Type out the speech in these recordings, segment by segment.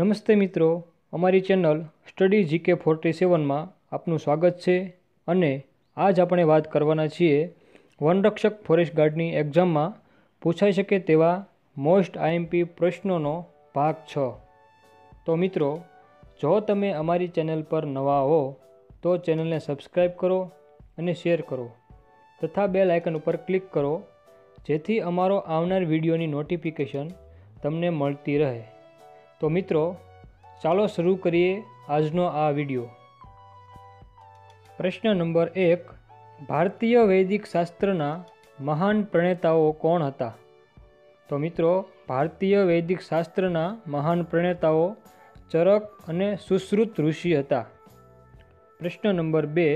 નમસ્તે મિત્રો, અમારી ચેનલ સ્ટડી જીકે 47માં આપનું સ્વાગત છે અને આજ આપણે વાત કરવાના છીએ વનરક્ષક ફોરેસ્ટ ગાર્ડની એક્ઝામમાં પૂછાઈ શકે તેવા મોસ્ટ આઈએમપી પ્રશ્નોનો ભાગ 6। તો મિત્રો, જો તમે અમારી ચેનલ પર નવા હો તો ચેનલને સબસ્ક્રાઈબ કરો અને શેર કરો તથા બેલ આઇકન ઉપર ક્લિક કરો, જેથી અમારો આવનાર વિડીયોની નોટિફિકેશન તમને મળતી રહે। તો મિત્રો, ચાલો શરૂ કરીએ આજનો આ વિડીયો। પ્રશ્ન નંબર 1, ભારતીય વૈદિક શાસ્ત્રના મહાન પ્રણેતાઓ કોણ હતા? તો મિત્રો, ભારતીય વૈદિક શાસ્ત્રના મહાન પ્રણેતાઓ ચરક અને સુશ્રુત ઋષિ હતા। પ્રશ્ન નંબર 2,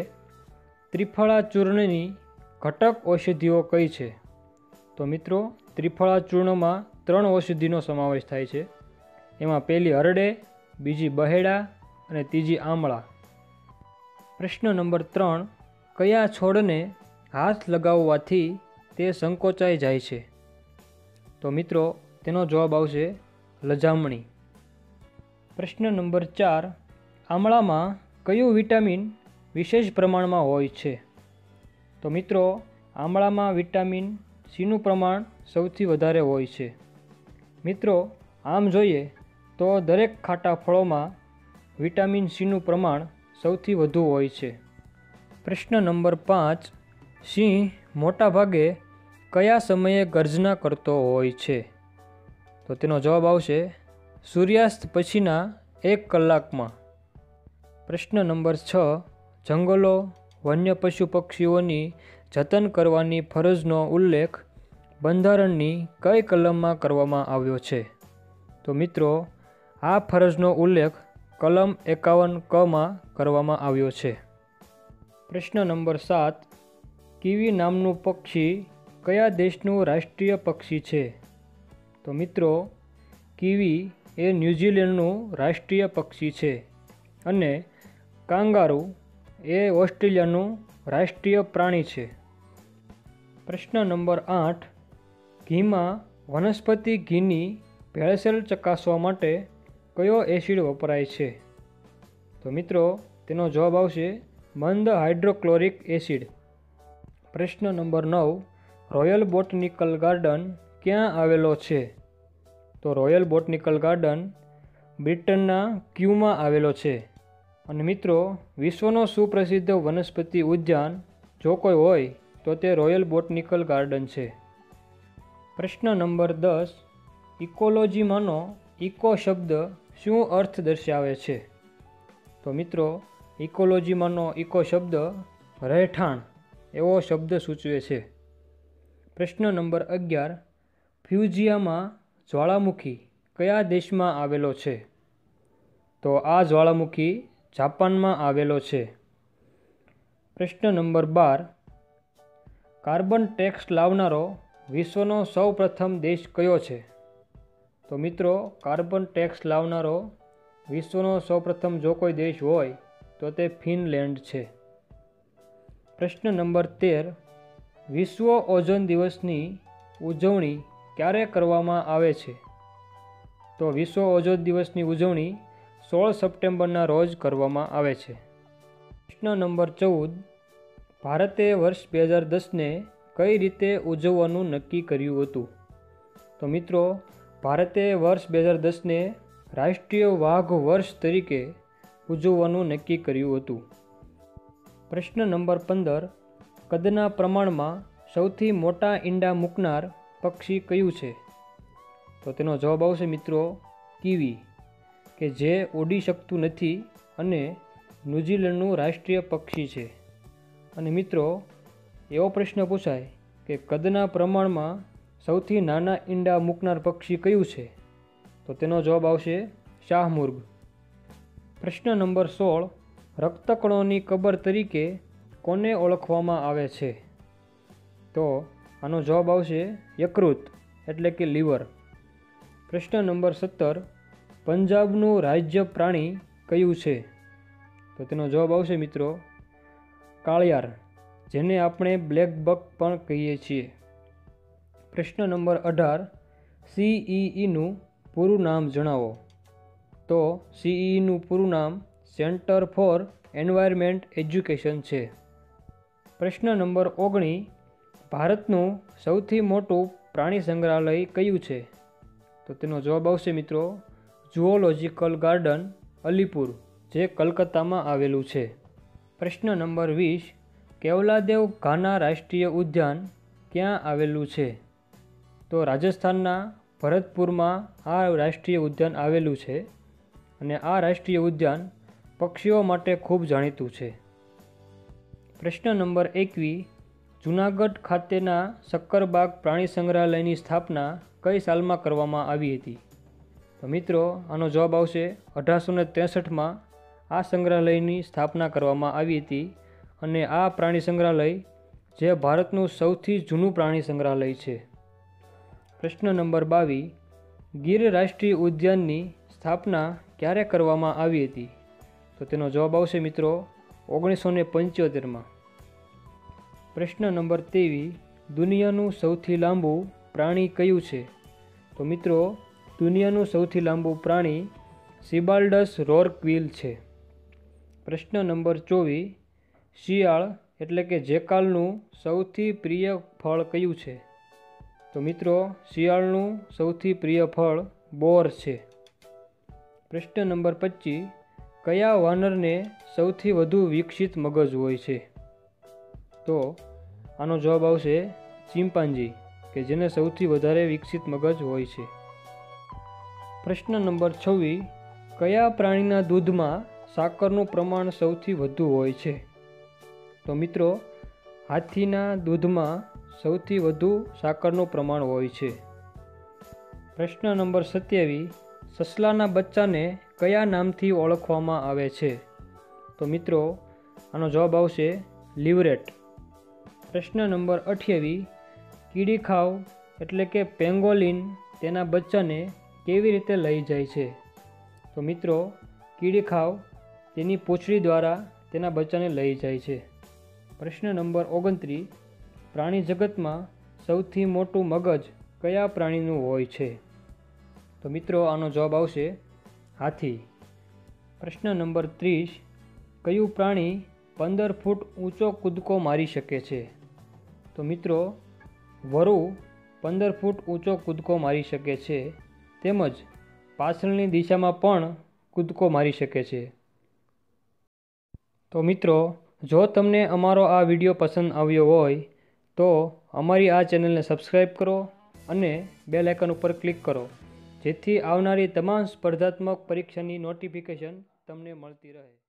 ત્રિફળા ચૂર્ણની ઘટક ઔષધિઓ કઈ છે? તો મિત્રો, ત્રિફળા ચૂર્ણમાં 3 ઔષધિનો સમાવેશ થાય છે। એમાં પહેલી હરડે, બીજી બહેડા અને ત્રીજી આમળા। પ્રશ્ન નંબર 3, કયા છોડને હાથ લગાવવાથી તે સંકોચાઈ જાય છે? તો મિત્રો, તેનો જવાબ આવશે લજામણી। પ્રશ્ન નંબર 4, આમળામાં કયું વિટામિન વિશેષ પ્રમાણમાં હોય છે? તો મિત્રો, આમળામાં વિટામિન સીનું પ્રમાણ સૌથી વધારે હોય છે। મિત્રો, આમ જોઈએ તો દરેક ખાટા ફળોમાં વિટામિન સીનું પ્રમાણ સૌથી વધુ હોય છે। પ્રશ્ન નંબર 5, સિંહ મોટાભાગે કયા સમયે ગર્જના કરતો હોય છે? તો તેનો જવાબ આવશે સૂર્યાસ્ત પછીના 1 કલાકમાં। પ્રશ્ન નંબર 6, જંગલો, વન્ય પશુ પક્ષીઓની જતન કરવાની ફરજનો ઉલ્લેખ બંધારણની કઈ કલમમાં કરવામાં આવ્યો છે? તો મિત્રો, આ ફરજનો ઉલ્લેખ કલમ 51(ક)માં કરવામાં આવ્યો છે। પ્રશ્ન નંબર 7, કીવી નામનું પક્ષી કયા દેશનું રાષ્ટ્રીય પક્ષી છે? તો મિત્રો, કીવી એ ન્યૂઝીલેન્ડનું રાષ્ટ્રીય પક્ષી છે અને કાંગારૂ એ ઓસ્ટ્રેલિયાનું રાષ્ટ્રીય પ્રાણી છે। પ્રશ્ન નંબર 8, ઘીમાં વનસ્પતિ ઘીની ભેળસેળ ચકાસવા માટે કયો એસિડ વપરાય છે? તો મિત્રો, તેનો જવાબ આવશે મંદ હાઇડ્રોક્લોરિક એસિડ। પ્રશ્ન નંબર 9, રોયલ બોટનિકલ ગાર્ડન ક્યાં આવેલો છે? તો રોયલ બોટનિકલ ગાર્ડન બ્રિટનના ક્યુમાં આવેલો છે અને મિત્રો, વિશ્વનો સુપ્રસિદ્ધ વનસ્પતિ ઉદ્યાન જો કોઈ હોય તો તે રોયલ બોટનિકલ ગાર્ડન છે। પ્રશ્ન નંબર 10, ઇકોલોજીમાંનો ઇકો શબ્દ શું અર્થ દર્શાવે છે? તો મિત્રો, ઇકોલોજીમાંનો ઇકો શબ્દ રહેઠાણ એવો શબ્દ સૂચવે છે। પ્રશ્ન નંબર 11, ફ્યુજીયામા જ્વાળામુખી કયા દેશમાં આવેલો છે? તો આ જ્વાળામુખી જાપાનમાં આવેલો છે। પ્રશ્ન નંબર 12, કાર્બન ટેક્સ લાવનારો વિશ્વનો સૌપ્રથમ દેશ કયો છે? તો મિત્રો, કાર્બન ટેક્સ લાવનારો વિશ્વનો સૌપ્રથમ જો કોઈ દેશ હોય તો તે ફિનલેન્ડ છે। પ્રશ્ન નંબર 13, વિશ્વ ઓઝોન દિવસની ઉજવણી ક્યારે કરવામાં આવે છે? તો વિશ્વ ઓઝોન દિવસની ઉજવણી 16 સપ્ટેમ્બરના રોજ કરવામાં આવે છે। પ્રશ્ન નંબર 14, ભારતે વર્ષ 2010ને કઈ રીતે ઉજવવાનું નક્કી કર્યું હતું? તો મિત્રો, ભારતે વર્ષ 2010ને રાષ્ટ્રીય વાઘ વર્ષ તરીકે ઉજવવાનું નક્કી કર્યું હતું। પ્રશ્ન નંબર 15, કદના પ્રમાણમાં સૌથી મોટા ઈંડા મૂકનાર પક્ષી કયું છે? તો તેનો જવાબ આવશે મિત્રો કીવી, કે જે ઉડી શકતું નથી અને ન્યૂઝીલેન્ડનું રાષ્ટ્રીય પક્ષી છે। અને મિત્રો, એવો પ્રશ્ન પૂછાય કે કદના પ્રમાણમાં સૌથી નાના ઈંડા મૂકનાર પક્ષી કયું છે? તો તેનો જવાબ આવશે શાહમૃગ। પ્રશ્ન નંબર 16, રક્તકણોની કબર તરીકે કોને ઓળખવામાં આવે છે? તો આનો જવાબ આવશે યકૃત એટલે કે લીવર। પ્રશ્ન નંબર 17, પંજાબનું રાજ્ય પ્રાણી કયું છે? તો તેનો જવાબ આવશે મિત્રો કાળિયાર, જેને આપણે બ્લેક બક પણ કહીએ છીએ। પ્રશ્ન નંબર 18, CEEનું પૂરું નામ જણાવો। તો CEEનું પૂરું નામ સેન્ટર ફોર એન્વાયરમેન્ટ એજ્યુકેશન છે. પ્રશ્ન નંબર 19, ભારતનું સૌથી મોટું પ્રાણી સંગ્રહાલય કયું છે? તો તેનો જવાબ આવશે મિત્રો ઝૂઓલોજિકલ ગાર્ડન અલીપુર, જે કલકત્તામાં આવેલું છે. પ્રશ્ન નંબર 20, કેવલાદેવ ઘાના રાષ્ટ્રીય ઉદ્યાન ક્યાં આવેલું છે? તો રાજસ્થાનના ભરતપુરમાં આ રાષ્ટ્રીય ઉદ્યાન આવેલું છે અને આ રાષ્ટ્રીય ઉદ્યાન પક્ષીઓ માટે ખૂબ જાણીતું છે. પ્રશ્ન નંબર 21, જૂનાગઢ ખાતેના સક્કરબાગ પ્રાણી સંગ્રહાલયની સ્થાપના કઈ સાલમાં કરવામાં આવી હતી? તો મિત્રો આનો જવાબ આવશે 1863માં આ સંગ્રહાલયની સ્થાપના કરવામાં આવી હતી અને આ પ્રાણી સંગ્રહાલય જે ભારતનું સૌથી જૂનું પ્રાણી સંગ્રહાલય છે. પ્રશ્ન નંબર 22, ગીર રાષ્ટ્રીય ઉદ્યાનની સ્થાપના ક્યારે કરવામાં આવી હતી? તો તેનો જવાબ આવશે મિત્રો 1975માં. પ્રશ્ન નંબર 23, દુનિયાનું સૌથી લાંબુ પ્રાણી કયું છે? તો મિત્રો દુનિયાનું સૌથી લાંબુ પ્રાણી સિબાલ્ડસ રોરક્વિલ છે. પ્રશ્ન નંબર 24, શિયાળ એટલે કે જેકાલનું સૌથી પ્રિય ફળ કયું છે? તો મિત્રો શિયાળનું સૌથી પ્રિય ફળ બોર છે. પ્રશ્ન નંબર 25, કયા વાનરને સૌથી વધુ વિકસિત મગજ હોય છે? તો આનો જવાબ આવશે ચિમ્પાન્જી, કે જેને સૌથી વધારે વિકસિત મગજ હોય છે. પ્રશ્ન નંબર 26, કયા પ્રાણીના દૂધમાં સાકરનું પ્રમાણ સૌથી વધુ હોય છે? તો મિત્રો હાથીના દૂધમાં સૌથી વધુ સાકરનું પ્રમાણ હોય છે. પ્રશ્ન નંબર 27, સસલાના બચ્ચાને કયા નામથી ઓળખવામાં આવે છે? તો મિત્રો આનો જવાબ આવશે લીવરેટ. પ્રશ્ન નંબર 28, કીડીખાવ એટલે કે પેંગોલિન તેના બચ્ચાને કેવી રીતે લઈ જાય છે? તો મિત્રો કીડીખાવ તેની પૂંછડી દ્વારા તેના બચ્ચાને લઈ જાય છે. પ્રશ્ન નંબર 29, પ્રાણી જગતમાં સૌથી મોટું મગજ કયા પ્રાણીનું હોય છે? તો મિત્રો આનો જવાબ આવશે હાથી. પ્રશ્ન નંબર 30, કયું પ્રાણી 15 ફૂટ ઊંચો કૂદકો મારી શકે છે? તો મિત્રો વરુ 15 ફૂટ ઊંચો કૂદકો મારી શકે છે તેમજ પાછળની દિશામાં પણ કૂદકો મારી શકે છે. તો મિત્રો જો તમને અમારો આ વિડીયો પસંદ આવ્યો હોય તો અમારી આ ચેનલને સબસ્ક્રાઈબ કરો અને બેલ આઇકન ઉપર ક્લિક કરો, જેથી આવનારી તમામ સ્પર્ધાત્મક પરીક્ષાની નોટિફિકેશન તમને મળતી રહે.